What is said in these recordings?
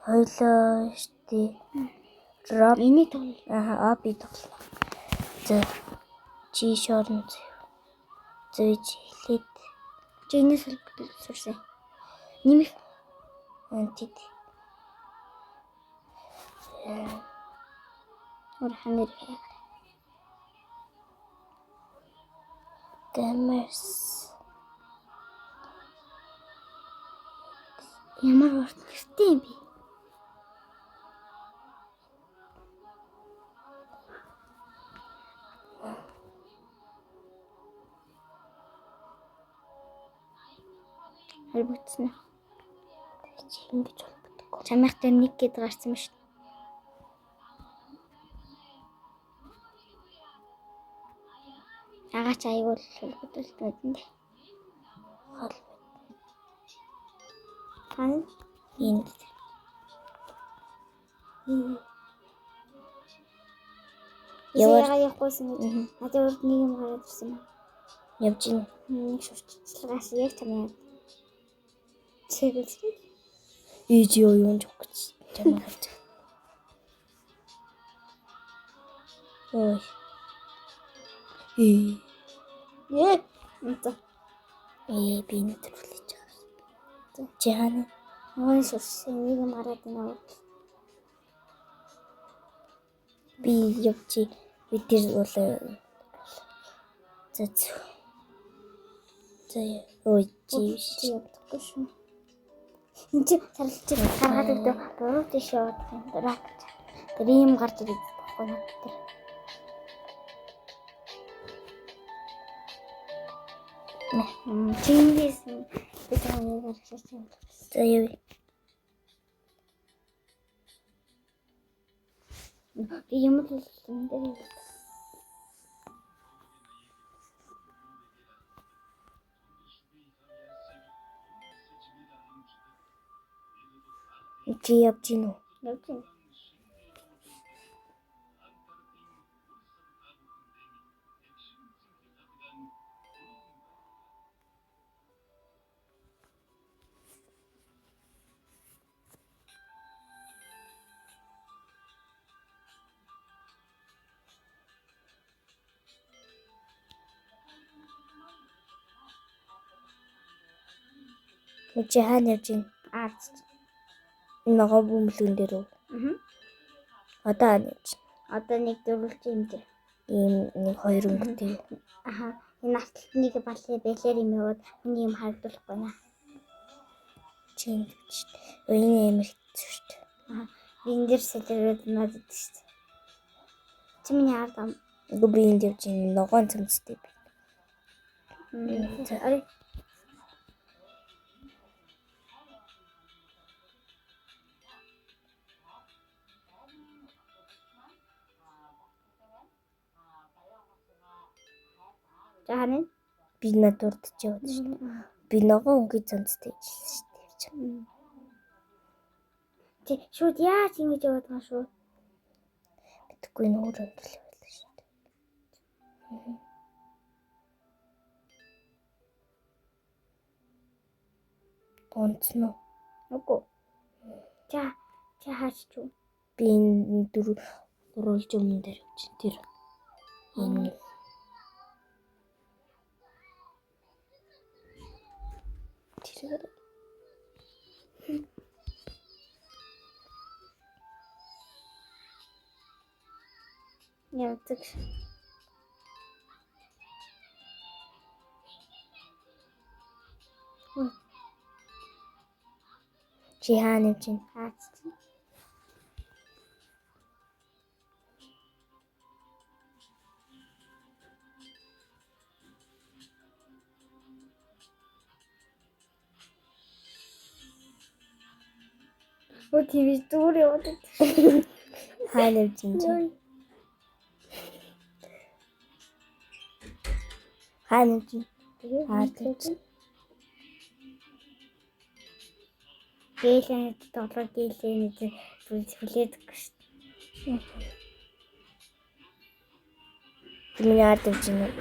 Хоёлоо штий. Роб Энийг тоглоо. Аби тоглоо. За чи шорон зөөж хэлээд Чи энэс сурсан. Нимэх антид ор ханер. Гэмэрс Ямар урт гэртэй юм бэ? Харбагцсан. чи ингэж болдог. Чамайхтай нэг гээд гарсан ба шүү. Агаач аягүй холбогдолтой юм дээ. Хан Энд Яагаад явахгүйсэн гэж надад урд нэг юм гараад ирсэн ба. явж ийн. Нэг шүрчлагаас яг чамаа. Чиглэж. Ээж юу юм жоо гэж чамаа харж. Ой. Яг энэ Би энэ төрлөж байгаа. Чи хана ой шүрсэн нэг юм гараад байна. би явчих. Би тэр бол зэц. Ой чи явахгүй шүү. Энд чи сарлж гаргаад өгдөө буруу тийш яваад байна. Тэр юм гарч ирээд баггүй над тэр. Чингис би таны гарчихсан. за яв. Би юм л юм дээр. Чи явж ийн үү? Явж. Чи хаана явж ийн? Ногоо бөмбөлгөн дээр үү? Одоо хаана явж ийн? Одоо нэг дөрвөлж юм дээр. Ийм нэг хоёр өнгөтэй. Энэ авталтныг баллаа бэлэр юм яваад хүний юм харагдуулахгүй наа. Чи ингэж шүү дээ. Өйний амир хэцүү шүү дээ. Би энэ дээр сэлрээд надад шүү дээ. Чи миний ард ам. Үгүй би энд явж ийн ногоон цамцтай би. Ари. Жаахан Би над урд ч явж шүү дээ. Би ногоон өнгөний цамцтай ажилласан шүү дээ. Чи шууд яаж ингэж яваад байгаа шүү? Мэдхгүй нөр өндөрлөө байлаа шүү дээ. Онцно. Үгүй. Чи хаач чуу? Би энэ дөрвөлж өмнө дээр явж тэр. Энэ тэр Явдаг. чи хаана явж ийн? Хаач. Өө ТV дүүр яваад. Хаана явж ийн чи? Хаана явж ийн? Гэлэнэд тоглоод гэлэнэд хүлээдэггүй шүү дээ. Миний ард явж ийн үү?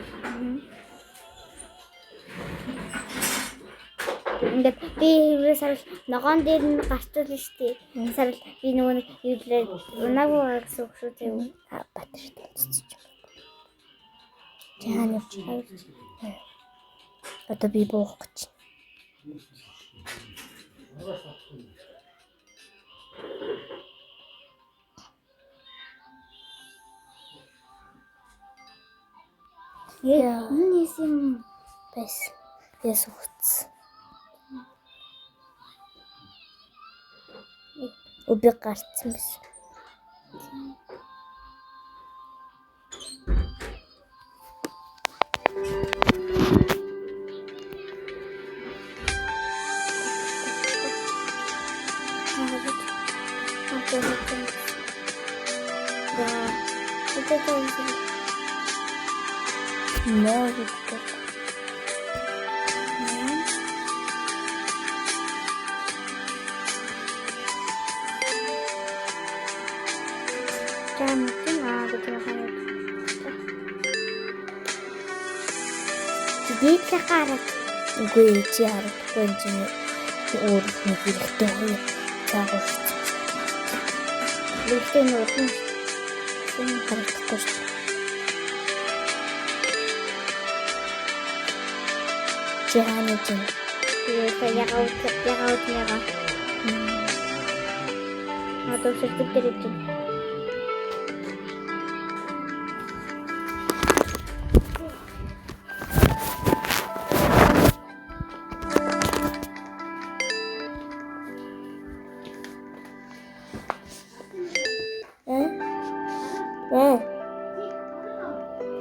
Ингээд би хэврээ сарал ногоон дээр нь гарчул нь штий. Сарал би нөгөө нэг юулээ унаагүй байгаа гэсэн үг шүү дээ. Батар тэнцэж. Яаны одоо би буух гэж. Яа, нэсэм Бэс. Яс үц. Уби гарцсан байсан. Ноо гэдэг. Дээд хараад Үгүй чи харахгүй юм чинь өөр нэг хэрэгтэй хоёр цаагаарч лүхтэй нуурсан. харагдахгүй шүү. Чи хаана чинь Тэгээд ягаад ягаа. Одоо сэрдэг дээр ич.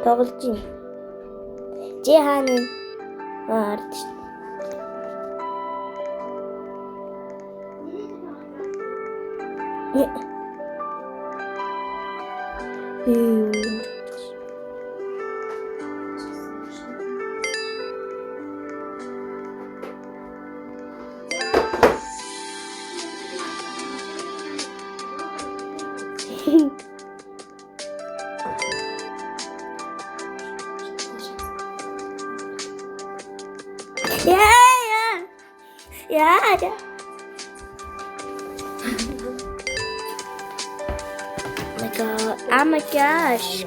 тоглож юм. Чи хаана ард. Yeah. Oh my gosh.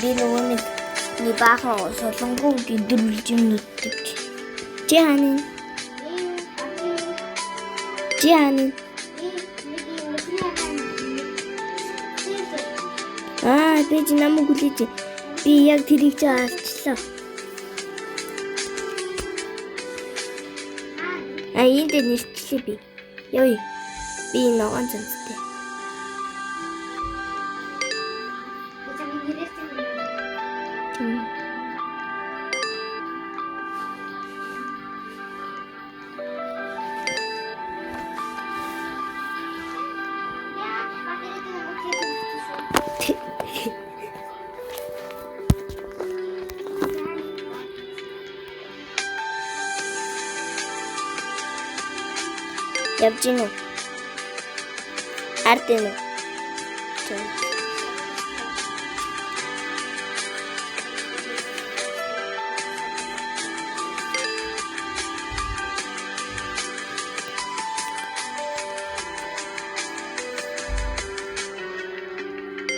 Би нөгөө нэг баахан солонгоо гиндрүүлж юм нүддэг. Чи хаана? Би ч намайг хүлээж. Би яг тэрийг ч алчлаа. Энд нэрчлээ би. Ёй. Би ногоон цанцтай. Явж гин үү? Ард энэ.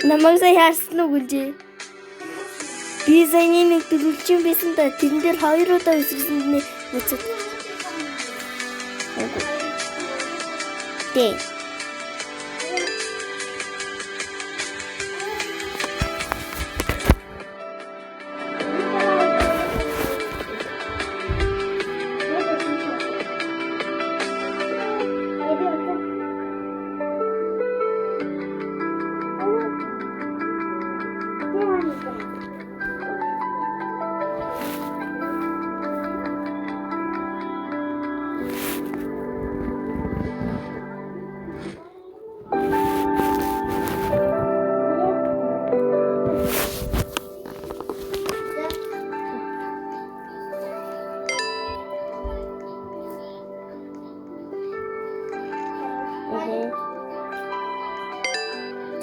Намайг сая харсан уу гэлжээ? Би саяны нэг дөрвөлжин байсан да. Тэрэн дээр 2 удаа үсэрсэн нэ нүцэд. Дээ.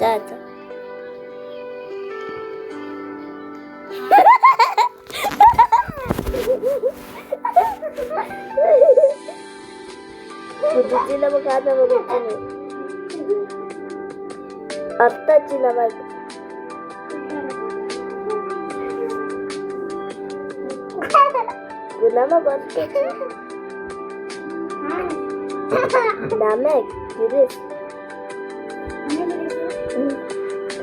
За. Будете на магазин магазин. Автоти на магазин. Гунама баскет. Намек, гэрээс.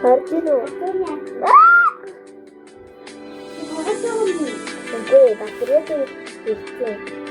Картино. Үгүй, батарейд ирсэн.